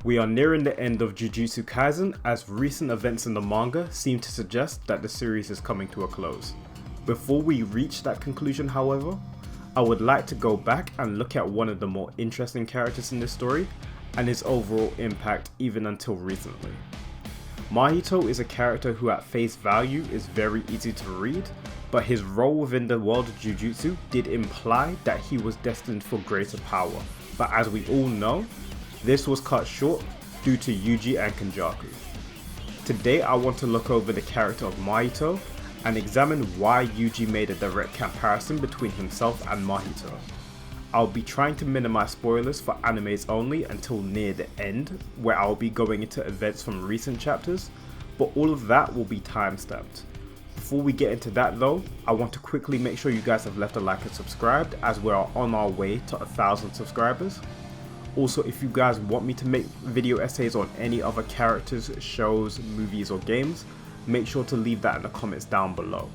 We are nearing the end of Jujutsu Kaisen as recent events in the manga seem to suggest that the series is coming to a close. Before we reach that conclusion, however, I would like to go back and look at one of the more interesting characters in this story and his overall impact even until recently. Mahito is a character who at face value is very easy to read, but his role within the world of Jujutsu did imply that he was destined for greater power, but as we all know, this was cut short due to Yuji and Kenjaku. Today I want to look over the character of Mahito and examine why Yuji made a direct comparison between himself and Mahito. I'll be trying to minimize spoilers for animes only until near the end, where I'll be going into events from recent chapters, but all of that will be timestamped. Before we get into that though, I want to quickly make sure you guys have left a like and subscribed as we are on our way to 1,000 subscribers. Also, if you guys want me to make video essays on any other characters, shows, movies or games, make sure to leave that in the comments down below.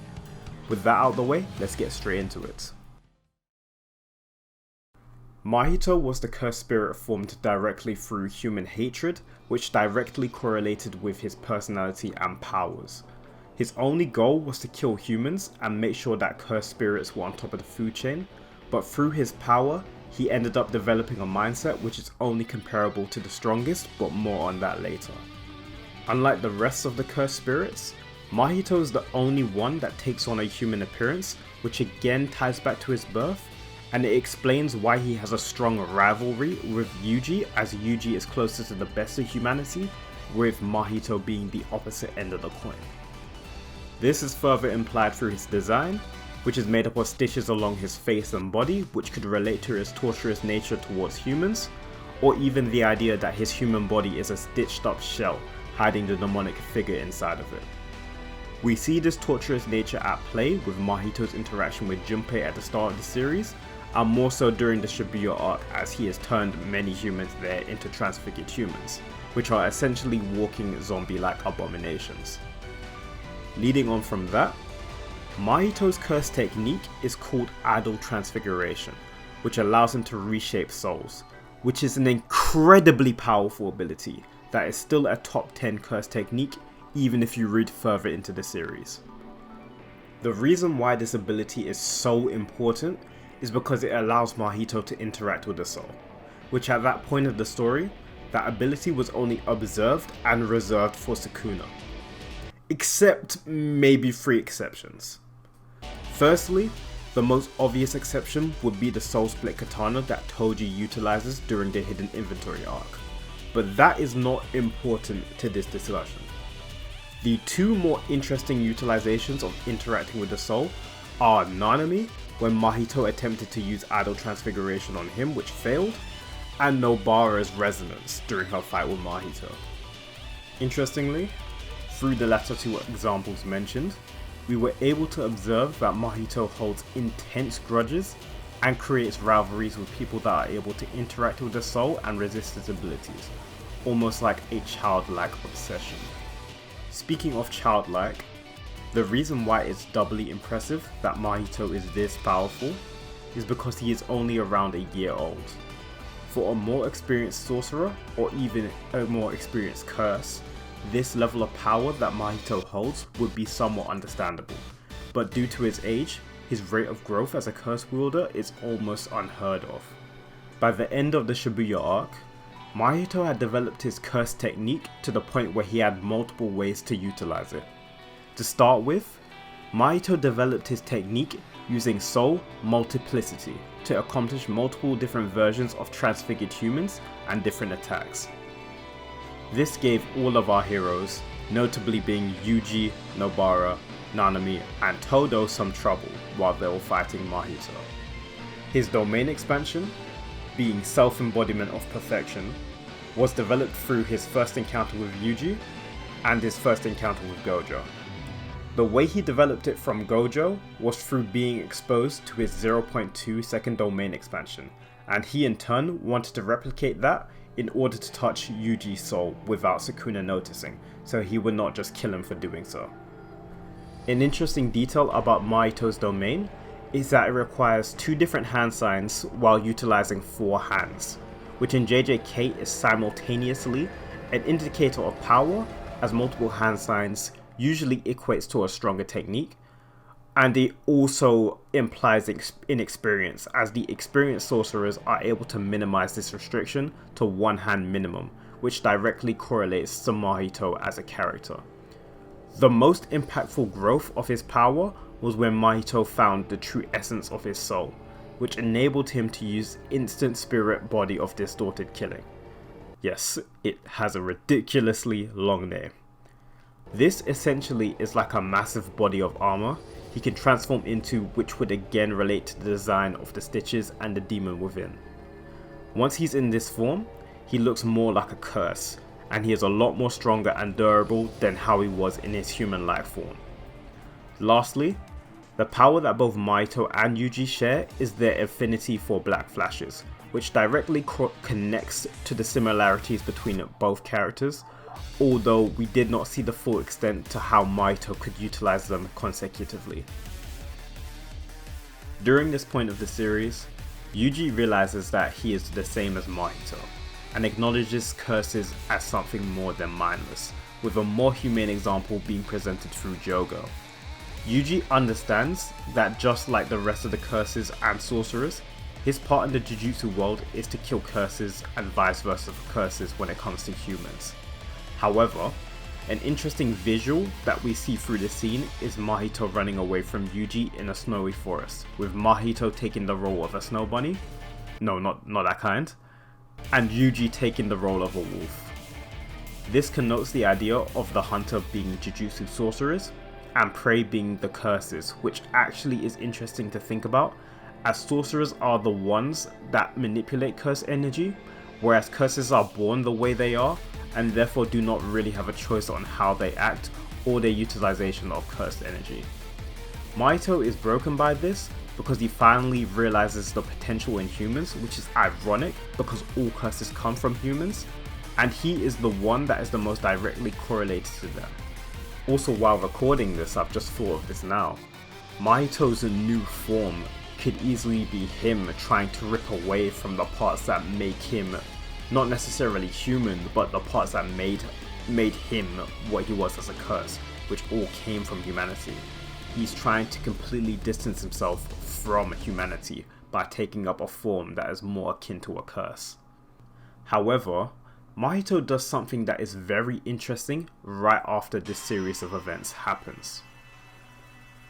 With that out of the way, let's get straight into it. Mahito was the cursed spirit formed directly through human hatred, which directly correlated with his personality and powers. His only goal was to kill humans and make sure that cursed spirits were on top of the food chain, but through his power, he ended up developing a mindset which is only comparable to the strongest, but more on that later. Unlike the rest of the cursed spirits, Mahito is the only one that takes on a human appearance, which again ties back to his birth, and it explains why he has a strong rivalry with Yuji, as Yuji is closer to the best of humanity, with Mahito being the opposite end of the coin. This is further implied through his design, which is made up of stitches along his face and body, which could relate to his torturous nature towards humans, or even the idea that his human body is a stitched up shell, hiding the demonic figure inside of it. We see this torturous nature at play with Mahito's interaction with Junpei at the start of the series, and more so during the Shibuya arc as he has turned many humans there into transfigured humans, which are essentially walking zombie-like abominations. Leading on from that, Mahito's curse technique is called idle transfiguration, which allows him to reshape souls, which is an incredibly powerful ability that is still a top 10 curse technique even if you read further into the series. The reason why this ability is so important is because it allows Mahito to interact with the soul, which at that point of the story, that ability was only observed and reserved for Sukuna. Except maybe 3 exceptions. Firstly, the most obvious exception would be the soul split katana that Toji utilizes during the hidden inventory arc, but that is not important to this discussion. The 2 more interesting utilizations of interacting with the soul are Nanami, when Mahito attempted to use idle transfiguration on him which failed, and Nobara's resonance during her fight with Mahito. Interestingly, through the latter 2 examples mentioned, we were able to observe that Mahito holds intense grudges and creates rivalries with people that are able to interact with the soul and resist its abilities, almost like a childlike obsession. Speaking of childlike, the reason why it's doubly impressive that Mahito is this powerful is because he is only around a year old. For a more experienced sorcerer, or even a more experienced curse, this level of power that Mahito holds would be somewhat understandable, but due to his age, his rate of growth as a curse wielder is almost unheard of. By the end of the Shibuya arc, Mahito had developed his curse technique to the point where he had multiple ways to utilize it. To start with, Mahito developed his technique using soul multiplicity to accomplish multiple different versions of transfigured humans and different attacks. This gave all of our heroes, notably being Yuji, Nobara, Nanami and Todo, some trouble while they were fighting Mahito. His domain expansion, being self-embodiment of perfection, was developed through his first encounter with Yuji and his first encounter with Gojo. The way he developed it from Gojo was through being exposed to his 0.2 second domain expansion, and he in turn wanted to replicate that in order to touch Yuji's soul without Sukuna noticing, so he would not just kill him for doing so. An interesting detail about Mahito's domain is that it requires 2 different hand signs while utilizing 4 hands, which in JJK is simultaneously an indicator of power, as multiple hand signs usually equates to a stronger technique, and it also implies inexperience, as the experienced sorcerers are able to minimize this restriction to one hand minimum, which directly correlates to Mahito as a character. The most impactful growth of his power was when Mahito found the true essence of his soul, which enabled him to use instant spirit body of distorted killing. Yes, it has a ridiculously long name. This essentially is like a massive body of armor he can transform into, which would again relate to the design of the stitches and the demon within. Once he's in this form, he looks more like a curse, and he is a lot more stronger and durable than how he was in his human-like form. Lastly, the power that both Mahito and Yuji share is their affinity for black flashes, which directly connects to the similarities between both characters, although we did not see the full extent to how Mahito could utilize them consecutively. During this point of the series, Yuji realizes that he is the same as Mahito, and acknowledges curses as something more than mindless, with a more humane example being presented through Jogo. Yuji understands that just like the rest of the curses and sorcerers, his part in the Jujutsu world is to kill curses and vice versa for curses when it comes to humans. However, an interesting visual that we see through the scene is Mahito running away from Yuji in a snowy forest, with Mahito taking the role of a snow bunny, no, not that kind, and Yuji taking the role of a wolf. This connotes the idea of the hunter being Jujutsu sorcerers, and prey being the curses, which actually is interesting to think about, as sorcerers are the ones that manipulate curse energy, whereas curses are born the way they are, and therefore do not really have a choice on how they act or their utilization of cursed energy. Mahito is broken by this because he finally realizes the potential in humans, which is ironic because all curses come from humans, and he is the one that is the most directly correlated to them. Also, while recording this, I've just thought of this now. Mahito's new form could easily be him trying to rip away from the parts that make him not necessarily human, but the parts that made him what he was as a curse, which all came from humanity. He's trying to completely distance himself from humanity by taking up a form that is more akin to a curse. However, Mahito does something that is very interesting right after this series of events happens.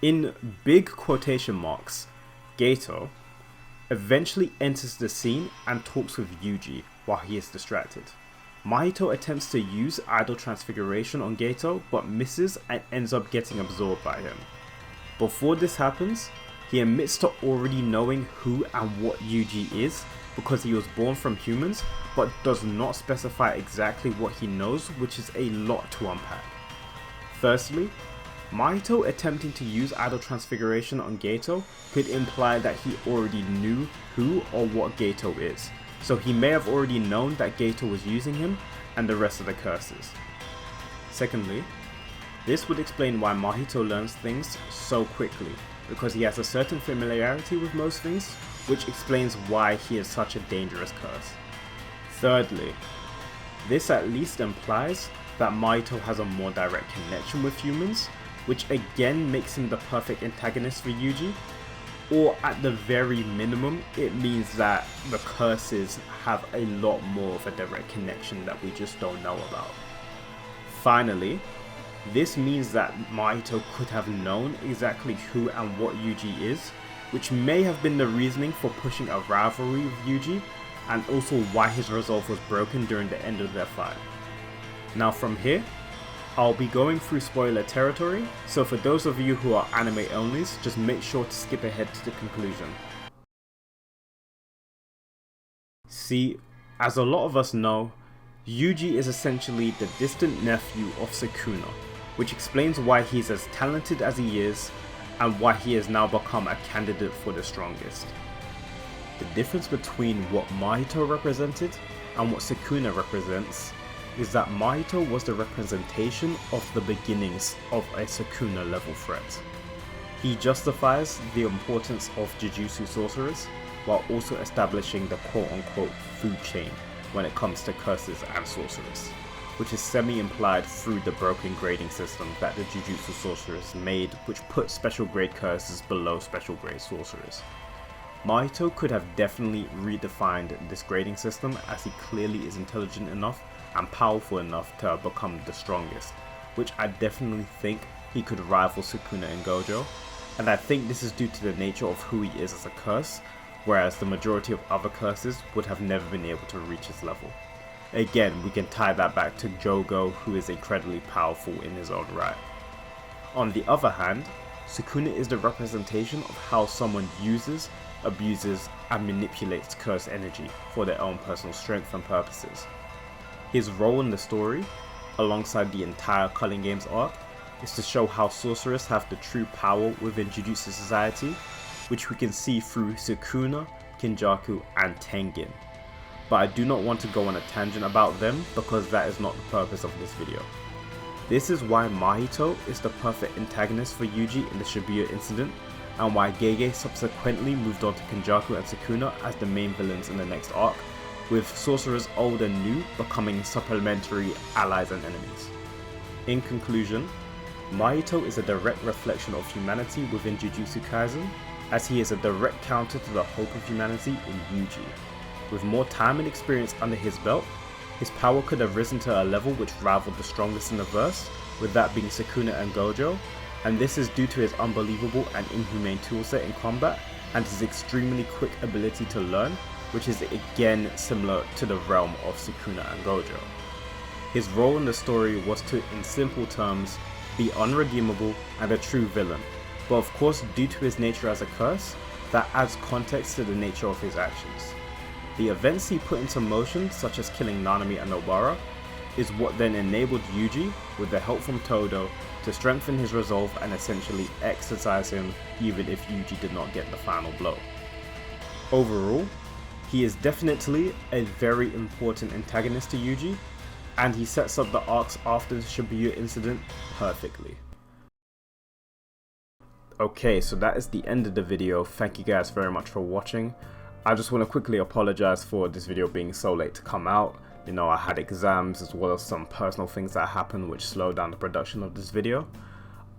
In big quotation marks, Gato eventually enters the scene and talks with Yuji while he is distracted. Mahito attempts to use idol transfiguration on Gato but misses and ends up getting absorbed by him. Before this happens, he admits to already knowing who and what Yuji is because he was born from humans, but does not specify exactly what he knows, which is a lot to unpack. Firstly, Mahito attempting to use idol transfiguration on Gato could imply that he already knew who or what Gato is, so he may have already known that Gato was using him and the rest of the curses. Secondly, this would explain why Mahito learns things so quickly, because he has a certain familiarity with most things, which explains why he is such a dangerous curse. Thirdly, this at least implies that Mahito has a more direct connection with humans, which again makes him the perfect antagonist for Yuji, or at the very minimum, it means that the curses have a lot more of a direct connection that we just don't know about. Finally, this means that Mahito could have known exactly who and what Yuji is, which may have been the reasoning for pushing a rivalry with Yuji, and also why his resolve was broken during the end of their fight. Now from here, I'll be going through spoiler territory, so for those of you who are anime onlys, just make sure to skip ahead to the conclusion. See, as a lot of us know, Yuji is essentially the distant nephew of Sukuna, which explains why he's as talented as he is, and why he has now become a candidate for the strongest. The difference between what Mahito represented and what Sukuna represents is that Mahito was the representation of the beginnings of a Sukuna level threat. He justifies the importance of Jujutsu sorcerers, while also establishing the quote-unquote food chain when it comes to curses and sorcerers, which is semi-implied through the broken grading system that the Jujutsu sorcerers made, which put special grade curses below special grade sorcerers. Mahito could have definitely redefined this grading system, as he clearly is intelligent enough and powerful enough to become the strongest, which I definitely think he could rival Sukuna and Gojo, and I think this is due to the nature of who he is as a curse, whereas the majority of other curses would have never been able to reach his level. Again, we can tie that back to Jogo, who is incredibly powerful in his own right. On the other hand, Sukuna is the representation of how someone uses, abuses, and manipulates cursed energy for their own personal strength and purposes. His role in the story, alongside the entire Culling Games arc, is to show how sorcerers have the true power within Jujutsu society, which we can see through Sukuna, Kinjaku, and Tengen. But I do not want to go on a tangent about them because that is not the purpose of this video. This is why Mahito is the perfect antagonist for Yuji in the Shibuya incident, and why Gege subsequently moved on to Kinjaku and Sukuna as the main villains in the next arc, with sorcerers old and new becoming supplementary allies and enemies. In conclusion, Mahito is a direct reflection of humanity within Jujutsu Kaisen, as he is a direct counter to the hope of humanity in Yuji. With more time and experience under his belt, his power could have risen to a level which rivaled the strongest in the verse, with that being Sukuna and Gojo, and this is due to his unbelievable and inhumane toolset in combat and his extremely quick ability to learn, which is again similar to the realm of Sukuna and Gojo. His role in the story was to, in simple terms, be unredeemable and a true villain, but of course due to his nature as a curse, that adds context to the nature of his actions. The events he put into motion, such as killing Nanami and Nobara, is what then enabled Yuji, with the help from Todo, to strengthen his resolve and essentially exercise him even if Yuji did not get the final blow. Overall, he is definitely a very important antagonist to Yuji, and he sets up the arcs after the Shibuya incident perfectly. Okay, so that is the end of the video. Thank you guys very much for watching. I just want to quickly apologize for this video being so late to come out. You know, I had exams as well as some personal things that happened which slowed down the production of this video.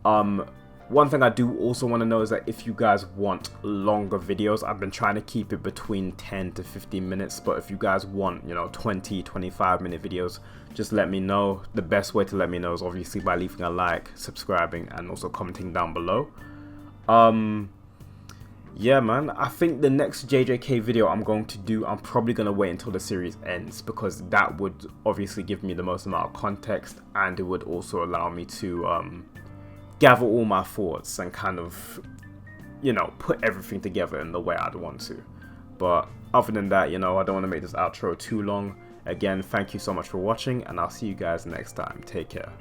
One thing I do also want to know is that if you guys want longer videos, I've been trying to keep it between 10 to 15 minutes, but if you guys want, 20, 25 minute videos, just let me know. The best way to let me know is obviously by leaving a like, subscribing, and also commenting down below. Yeah man, I think the next JJK video I'm probably going to wait until the series ends, because that would obviously give me the most amount of context, and it would also allow me to gather all my thoughts and kind of, put everything together in the way I'd want to. But other than that, I don't want to make this outro too long. Again, thank you so much for watching, and I'll see you guys next time. Take care.